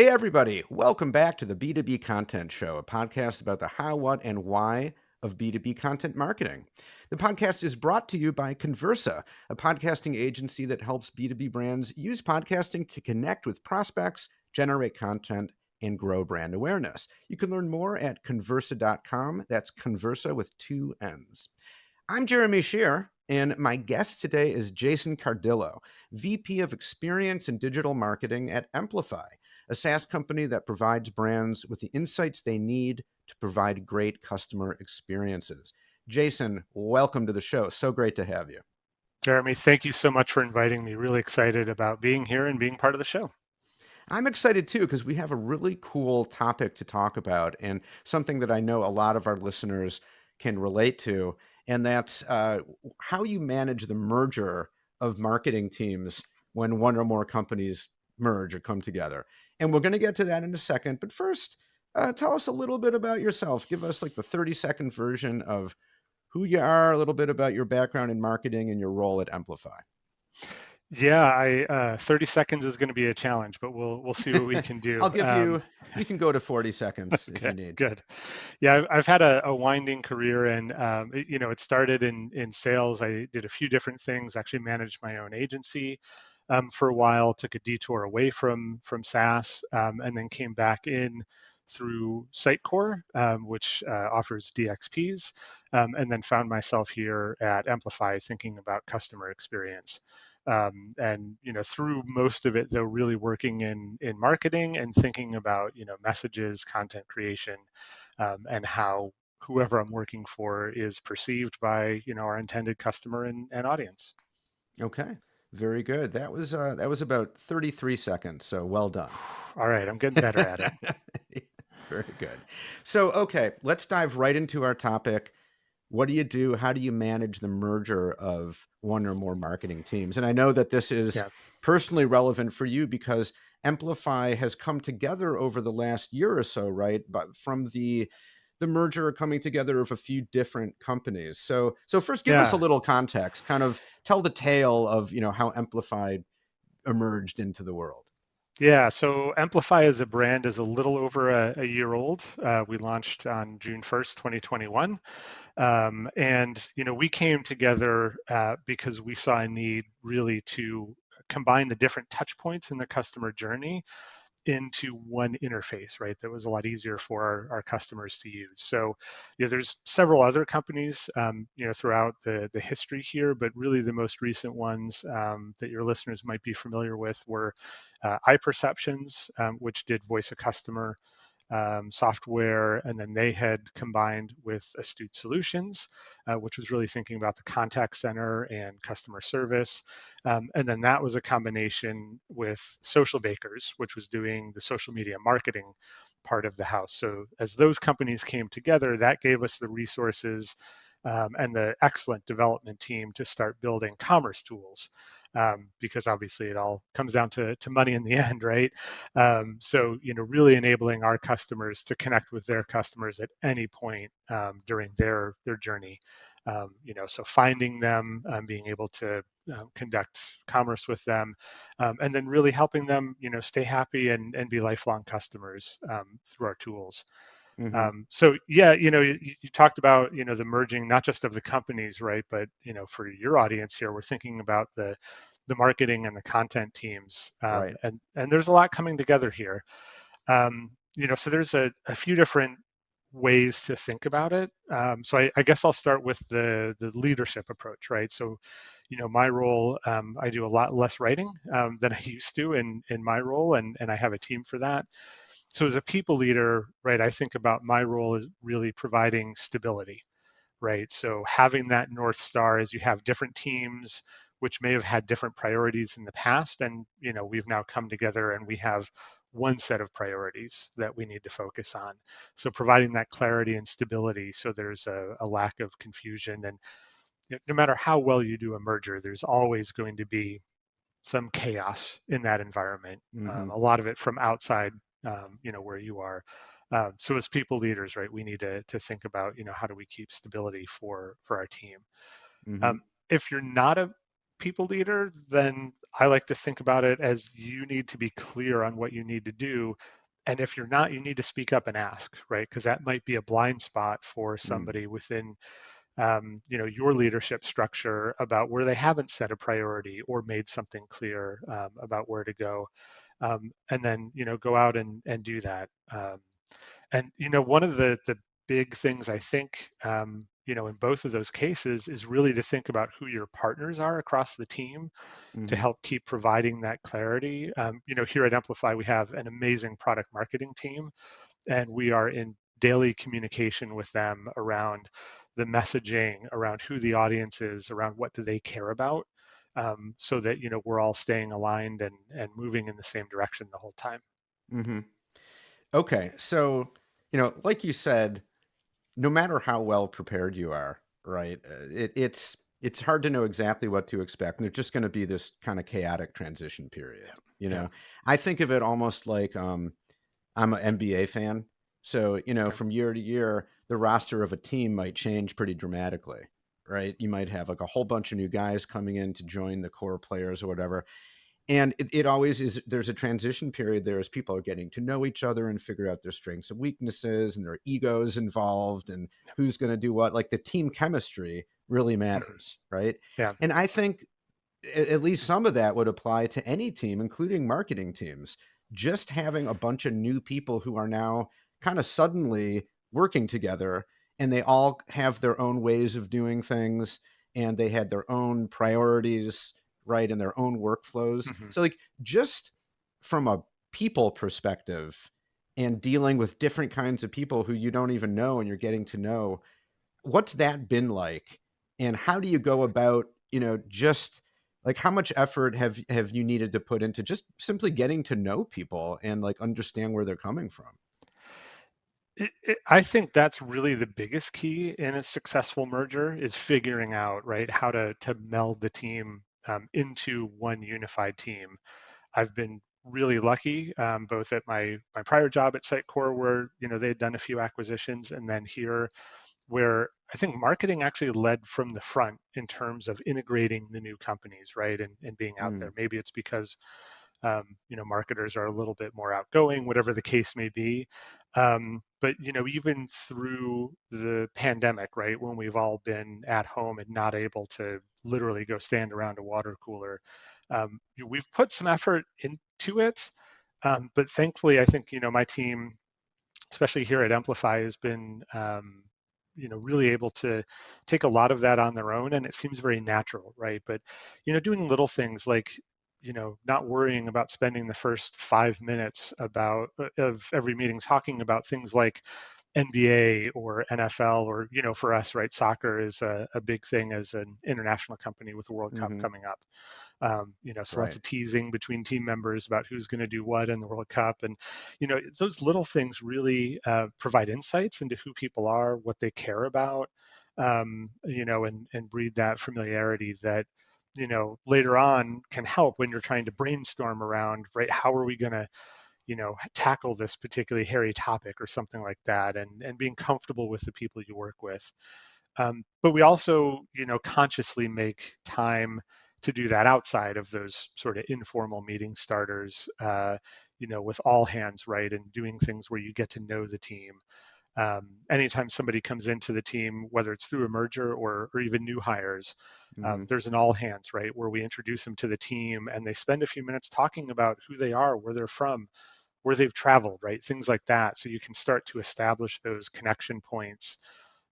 Hey, everybody. Welcome back to the B2B Content Show, a podcast about the how, what, and why of B2B content marketing. The podcast is brought to you by Conversa, a podcasting agency that helps B2B brands use podcasting to connect with prospects, generate content, and grow brand awareness. You can learn more at conversa.com. That's Conversa with two N's. I'm Jeremy Shear, and my guest today is Jason Cardillo, VP of Experience and Digital Marketing at Emplifi, a SaaS company that provides brands with the insights they need to provide great customer experiences. Jason, welcome to the show. So great to have you. Jeremy, thank you so much for inviting me. Really excited about being here and being part of the show. I'm excited too because we have a really cool topic to talk about and something that I know a lot of our listeners can relate to, and that's how you manage the merger of marketing teams when one or more companies merge or come together. And we're going to get to that in a second. But first, tell us a little bit about yourself. Give us like the 30-second version of who you are, a little bit about your background in marketing and your role at Amplify. Yeah, I 30 seconds is going to be a challenge, but we'll see what we can do. I'll give you, we can go to 40 seconds if Okay, you need. good. Yeah, I've had a winding career, and it started in sales. I did a few different things. Actually, managed my own agency for a while. Took a detour away from SaaS, and then came back in through Sitecore, which offers DXPs, and then found myself here at Amplify thinking about customer experience. And through most of it, though, really working in marketing and thinking about messages, content creation, and how whoever I'm working for is perceived by our intended customer and audience. Okay, very good. That was about 33 seconds, so well done. All right, I'm getting better at it. Very good. So, okay, let's dive right into our topic. What do you do? How do you manage the merger of one or more marketing teams? And I know that this is Yeah. personally relevant for you because Amplify has come together over the last year or so, right? But from the merger or coming together of a few different companies. So first give us a Yeah. little context, kind of tell the tale of, how Amplify emerged into the world. Yeah, so Amplify as a brand is a little over a year old. We launched on June 1st, 2021. And we came together because we saw a need really to combine the different touch points in the customer journey into one interface, right? That was a lot easier for our customers to use. So, there's several other companies, throughout the history here, but really the most recent ones that your listeners might be familiar with were iPerceptions, which did voice a customer software, and then they had combined with Astute Solutions, which was really thinking about the contact center and customer service. And then that was a combination with Social Bakers, which was doing the social media marketing part of the house. So as those companies came together, that gave us the resources and the excellent development team to start building commerce tools. Because obviously it all comes down to money in the end, right? So, really enabling our customers to connect with their customers at any point during their journey. So finding them, being able to conduct commerce with them, and then really helping them, stay happy and be lifelong customers through our tools. Hmm. So yeah, you talked about the merging not just of the companies, right? But for your audience here, we're thinking about the marketing and the content teams, Right. and there's a lot coming together here. So there's a few different ways to think about it. So I guess I'll start with the leadership approach, right? So, my role, I do a lot less writing than I used to in my role, and I have a team for that. So as a people leader, right, I think about my role as really providing stability, right? So having that North Star as you have different teams which may have had different priorities in the past, and we've now come together and we have one set of priorities that we need to focus on. So providing that clarity and stability so there's a lack of confusion. And no matter how well you do a merger, there's always going to be some chaos in that environment. Hmm. A lot of it from outside, where you are. So as people leaders, right, we need to think about, how do we keep stability for our team. Hmm. Um, if you're not a people leader, then I like to think about it as you need to be clear on what you need to do. And if you're not, you need to speak up and ask, right? Because that might be a blind spot for Mm, somebody within your leadership structure about where they haven't set a priority or made something clear about where to go, and then go out and do that. And one of the big things I think in both of those cases is really to think about who your partners are across the team to mhm, help keep providing that clarity. Here at Amplify, we have an amazing product marketing team, and we are in daily communication with them around the messaging, around who the audience is, around what do they care about, so that we're all staying aligned and moving in the same direction the whole time. mhm. Okay, so, like you said, no matter how well prepared you are, right? It's hard to know exactly what to expect, and there's just going to be this kind of chaotic transition period. Yeah. I think of it almost like I'm an NBA fan, so Okay. from year to year, the roster of a team might change pretty dramatically, right? You might have like a whole bunch of new guys coming in to join the core players or whatever, and it always is. There's a transition period there as people are getting to know each other and figure out their strengths and weaknesses and their egos involved and who's going to do what. Like the team chemistry really Mhm. matters, right? Yeah. And I think at least some of that would apply to any team, including marketing teams. Just having a bunch of new people who are now kind of suddenly working together, and they all have their own ways of doing things, and they had their own priorities, right, and their own workflows. Mhm. So, like, just from a people perspective and dealing with different kinds of people who you don't even know and you're getting to know, what's that been like? And how do you go about, just like how much effort have you needed to put into just simply getting to know people and like understand where they're coming from? I think that's really the biggest key in a successful merger is figuring out, right, how to meld the team into one unified team. I've been really lucky, both at my prior job at Sitecore, where they had done a few acquisitions, and then here, where I think marketing actually led from the front in terms of integrating the new companies, right, and being out there. Mm, Maybe it's because marketers are a little bit more outgoing, whatever the case may be. But even through the pandemic, right, when we've all been at home and not able to literally go stand around a water cooler, we've put some effort into it. But thankfully, I think my team, especially here at Emplifi, has been really able to take a lot of that on their own, and it seems very natural, right? But doing little things like not worrying about spending the first 5 minutes about of every meeting talking about things like NBA or NFL, or for us, right, soccer is a big thing as an international company with the World Cup hmm. coming up. So lots Right. of teasing between team members about who's going to do what in the World Cup, and those little things really provide insights into who people are, what they care about, and breed that familiarity that later on can help when you're trying to brainstorm around, right, how are we going to tackle this particularly hairy topic or something like that, and being comfortable with the people you work with. But we also, consciously make time to do that outside of those sort of informal meeting starters, with all hands, right, and doing things where you get to know the team. Anytime somebody comes into the team, whether it's through a merger or even new hires, Hmm. there's an all hands, right, where we introduce them to the team and they spend a few minutes talking about who they are, where they're from, where they've traveled, right, things like that. So you can start to establish those connection points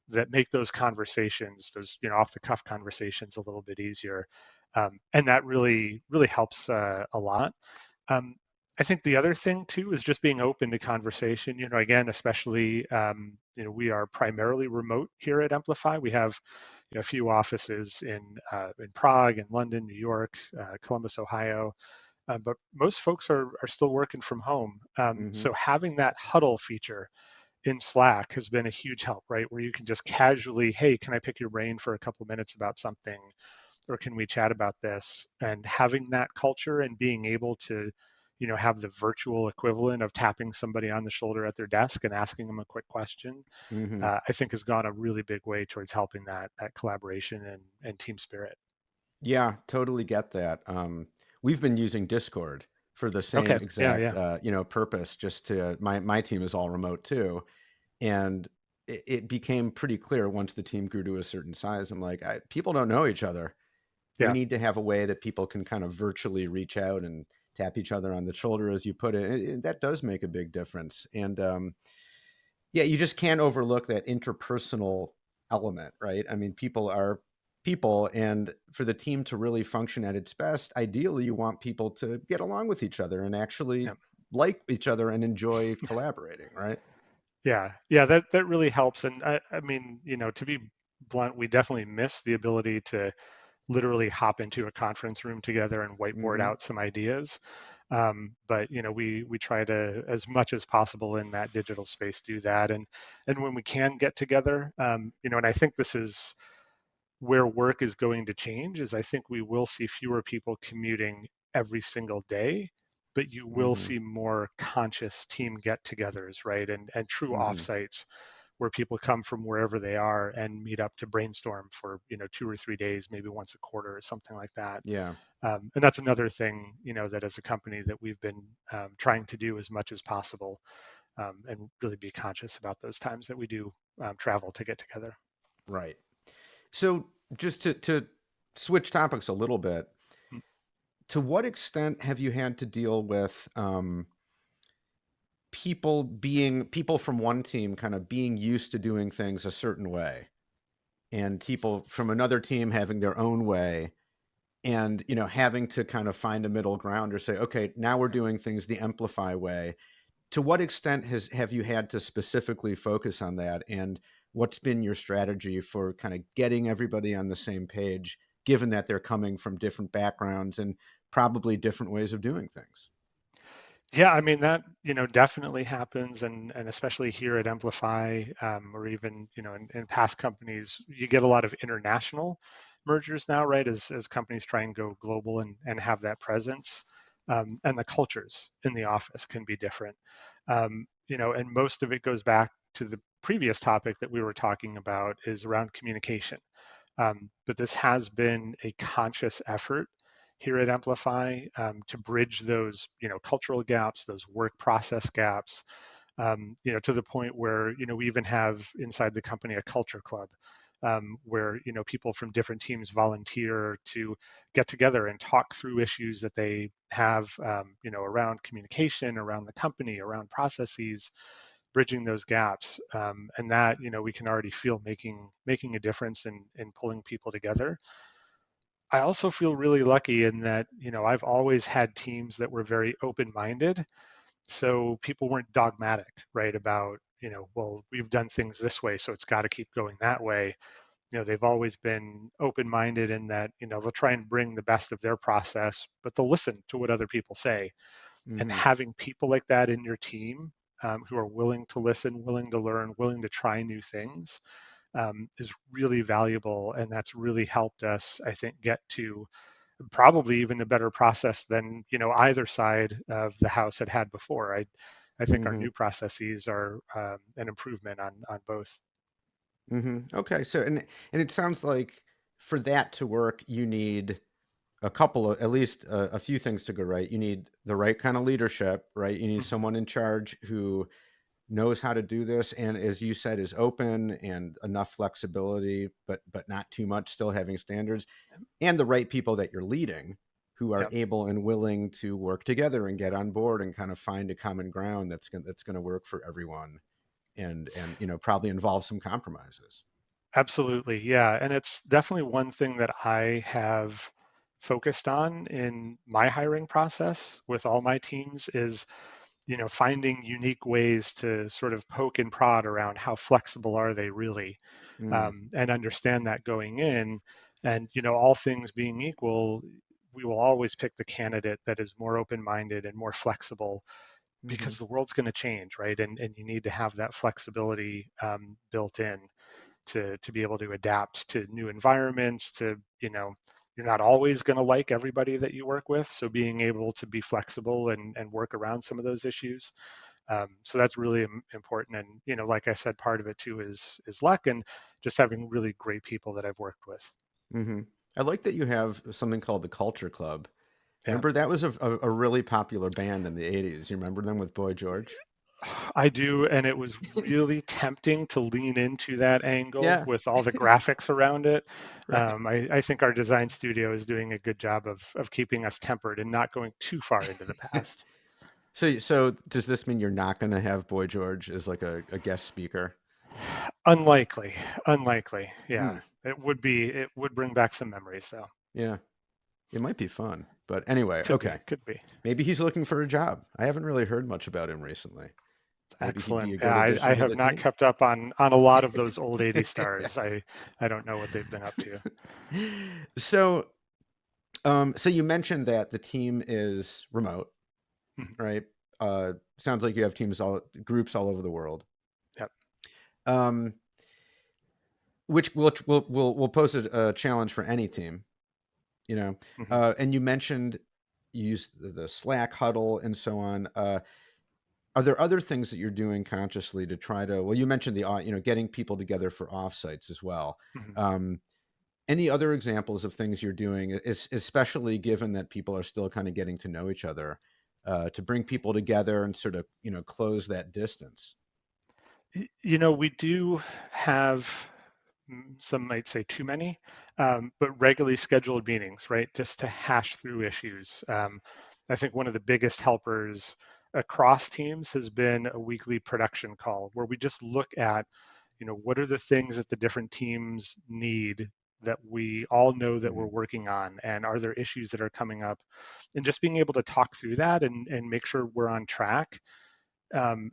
that make those conversations, those off the cuff conversations, a little bit easier, and that really helps a lot. Um, I think the other thing too is just being open to conversation. Again, especially we are primarily remote here at Amplify. We have a few offices in Prague, in London, New York, Columbus, Ohio. But most folks are still working from home. Hmm. So having that huddle feature in Slack has been a huge help, right? Where you can just casually, hey, can I pick your brain for a couple of minutes about something? Or can we chat about this? And having that culture and being able to, have the virtual equivalent of tapping somebody on the shoulder at their desk and asking them a quick question, Hmm. I think has gone a really big way towards helping that collaboration and team spirit. Yeah, totally get that. we've been using Discord for the same Okay. Yeah. exact Yeah. purpose. Just to my team is all remote too, and it became pretty clear once the team grew to a certain size. I'm like, people don't know each other. We Yeah. need to have a way that people can kind of virtually reach out and tap each other on the shoulder, as you put it. That does make a big difference. And yeah, you just can't overlook that interpersonal element, right? I mean, people are people, and for the team to really function at its best, ideally, you want people to get along with each other and actually Yeah. like each other and enjoy collaborating, right? Yeah, yeah, that really helps. And I mean, to be blunt, we definitely miss the ability to literally hop into a conference room together and whiteboard Hmm. out some ideas. But we try to, as much as possible in that digital space, do that. And when we can get together, and I think this is where work is going to change, is I think we will see fewer people commuting every single day, but you will Hmm. see more conscious team get-togethers, right? And true Hmm. offsites where people come from wherever they are and meet up to brainstorm for 2 or 3 days, maybe once a quarter or something like that. Yeah, And that's another thing that as a company that we've been trying to do as much as possible, and really be conscious about those times that we do travel to get together. right. So just to switch topics a little bit, Mm. to what extent have you had to deal with people from one team kind of being used to doing things a certain way, and people from another team having their own way, and having to kind of find a middle ground or say, okay, now we're doing things the Amplify way? To what extent have you had to specifically focus on that, and what's been your strategy for kind of getting everybody on the same page, given that they're coming from different backgrounds and probably different ways of doing things? Yeah, I mean that definitely happens, and especially here at Amplify, or even in past companies, you get a lot of international mergers now, right? As companies try and go global and have that presence, and the cultures in the office can be different, and most of it goes back to the previous topic that we were talking about, is around communication. But this has been a conscious effort here at Amplify, to bridge those, cultural gaps, those work process gaps, to the point where, we even have inside the company a culture club, where, people from different teams volunteer to get together and talk through issues that they have, around communication, around the company, around processes, bridging those gaps, and that we can already feel making a difference in pulling people together. I also feel really lucky in that I've always had teams that were very open-minded, so people weren't dogmatic, right, about well, we've done things this way, so it's got to keep going that way. They've always been open-minded in that they'll try and bring the best of their process, but they'll listen to what other people say. And Hmm. having people like that in your team, who are willing to listen, willing to learn, willing to try new things, is really valuable. And that's really helped us, I think, get to probably even a better process than either side of the house had before. I think our Hmm. new processes are an improvement on both. Hmm. Okay, so and it sounds like for that to work, you need a couple of, at least a few things to go right. You need the right kind of leadership, right? You need Mhm. someone in charge who knows how to do this, and as you said, is open and enough flexibility, but not too much, still having standards, and the right people that you're leading who are Yep. able and willing to work together and get on board and kind of find a common ground that's going to work for everyone, and probably involve some compromises. Absolutely. Yeah. And it's definitely one thing that I have focused on in my hiring process with all my teams is, finding unique ways to sort of poke and prod around how flexible are they really, Mm, and understand that going in. And, all things being equal, we will always pick the candidate that is more open-minded and more flexible, hmm. because the world's going to change, right? And you need to have that flexibility, built in to be able to adapt to new environments, to you're not always going to like everybody that you work with, so being able to be flexible and work around some of those issues. So that's really important. And like I said, part of it too is luck, and just having really great people that I've worked with. Hmm. I like that you have something called the Culture Club. Yeah. Remember that was a really popular band in the 80s. You remember them with Boy George? I do, and it was really tempting to lean into that angle Yeah, with all the graphics around it. right. I think our design studio is doing a good job of keeping us tempered and not going too far into the past. So does this mean you're not going to have Boy George as like a guest speaker? Unlikely, unlikely. Yeah, Hmm. it would bring back some memories though. Yeah, it might be fun. But anyway, Could be, okay. could be. Maybe he's looking for a job. I haven't really heard much about him recently. Maybe he'd be Excellent. a Yeah, good I addition to have the not team. kept up on a lot of those old 80 stars. I don't know what they've been up to. So, so you mentioned that the team is remote, Mhm. right? Sounds like you have teams all groups all over the world. Yep. Um, which will pose a challenge for any team, you know. Mhm. And you mentioned you use the Slack huddle and so on. Are there other things that you're doing consciously to try to? Well, you mentioned getting people together for offsites as well. Mhm. Um, any other examples of things you're doing, especially given that people are still kind of getting to know each other, to bring people together and sort of close that distance? We do have some might say too many, but regularly scheduled meetings, right? Just to hash through issues. I think one of the biggest helpers across teams has been a weekly production call where we just look at, what are the things that the different teams need that we all know that we're Hmm. working on, and are there issues that are coming up, and just being able to talk through that and make sure we're on track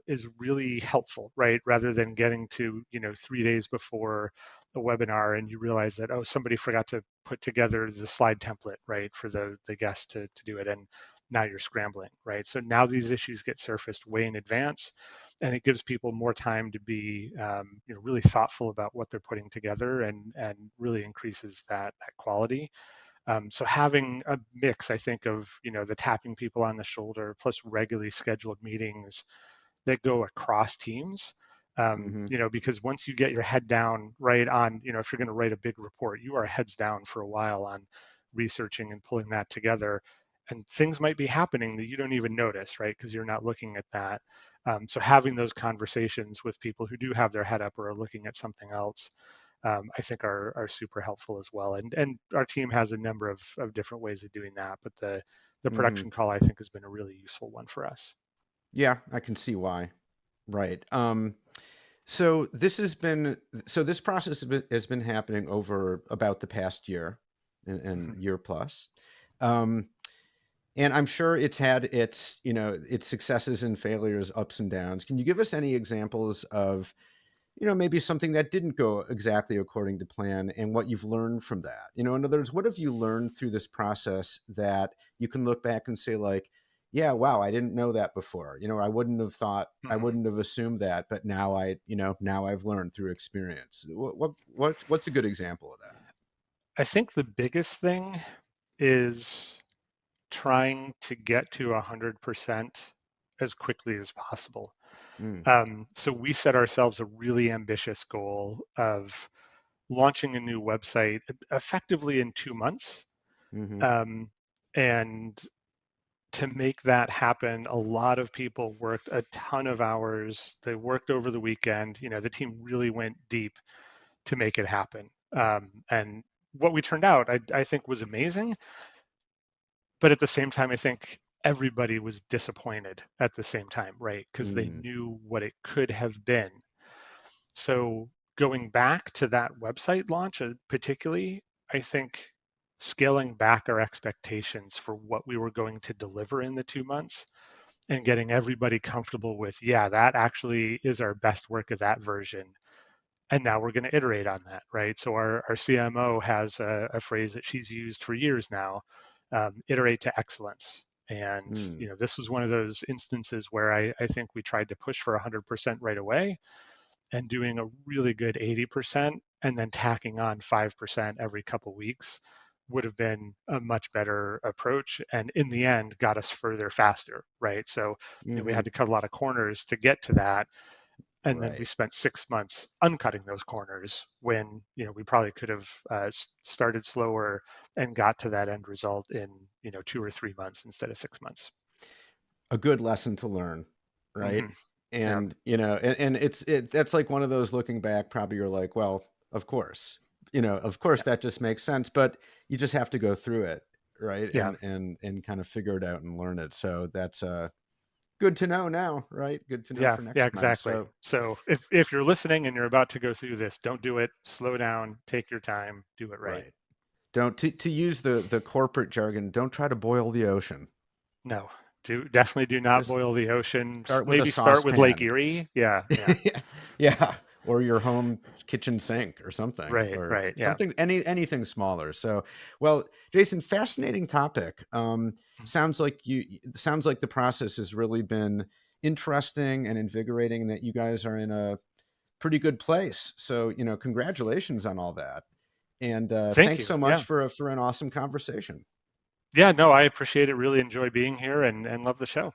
is really helpful, right? Rather than getting to 3 days before a webinar and you realize that, oh, somebody forgot to put together the slide template, right, for the guest to do it, and now you're scrambling, right? So now these issues get surfaced way in advance, and it gives people more time to be really thoughtful about what they're putting together, and really increases that quality. So having a mix, I think, of the tapping people on the shoulder plus regularly scheduled meetings that go across teams. Hmm. Because once you get your head down right on, if you're going to write a big report, you are heads down for a while on researching and pulling that together. And things might be happening that you don't even notice, right? Because you're not looking at that. So having those conversations with people who do have their head up or are looking at something else, I think are super helpful as well. And our team has a number of different ways of doing that, but the Hmm. production call I think has been a really useful one for us. Yeah, I can see why. Right. So this process has been happening over about the past year and Mhm. year plus. Um, and I'm sure it's had its successes and failures, ups and downs. Can you give us any examples of, maybe something that didn't go exactly according to plan and what you've learned from that? In other words, what have you learned through this process that you can look back and say, like, yeah, wow, I didn't know that before. I Mhm. wouldn't have assumed that, but now I've learned through experience. What's a good example of that? I think the biggest thing is trying to get to 100% as quickly as possible. Mm, So we set ourselves a really ambitious goal of launching a new website effectively in 2 months. mm-hmm, Um, and to make that happen, a lot of people worked a ton of hours. They worked over the weekend. The team really went deep to make it happen. And what we turned out, I think, was amazing. But at the same time, I think everybody was disappointed at the same time, right? Because they mm, knew what it could have been. So going back to that website launch, particularly, I think scaling back our expectations for what we were going to deliver in the 2 months and getting everybody comfortable with, yeah, that actually is our best work of that version. And now we're going to iterate on that, right? So our CMO has a phrase that she's used for years now, iterate to excellence. And mm, this was one of those instances where I think we tried to push for 100% right away, and doing a really good 80% and then tacking on 5% every couple weeks would have been a much better approach, and in the end got us further faster, right? So we mm-hmm, had to cut a lot of corners to get to that, And then we Right. spent 6 months uncutting those corners when we probably could have started slower and got to that end result in 2 or 3 months instead of 6 months. A good lesson to learn, right? Hmm. Yeah, And, and that's like one of those looking back, probably you're like, well, of course, of course yeah, that just makes sense, but you just have to go through it, right? yeah, And kind of figure it out and learn it. So that's good to know now, right? Good to know yeah, for yeah, next time. exactly. So, So if you're listening and you're about to go through this, don't do it. Slow down, take your time, do it right. right. Don't to use the corporate jargon, don't try to boil the ocean. No, definitely do not Just boil the ocean. start with a Maybe start with Lake saucepan. Erie. Yeah, yeah. Yeah, or your home kitchen sink Right, or right. Yeah. something anything smaller. So, well, Jason, fascinating topic. Sounds like the process has really been interesting and invigorating, that you guys are in a pretty good place. So, congratulations on all that. And Thank thanks you. so much Yeah. for an awesome conversation. Yeah, no, I appreciate it. Really enjoy being here and love the show.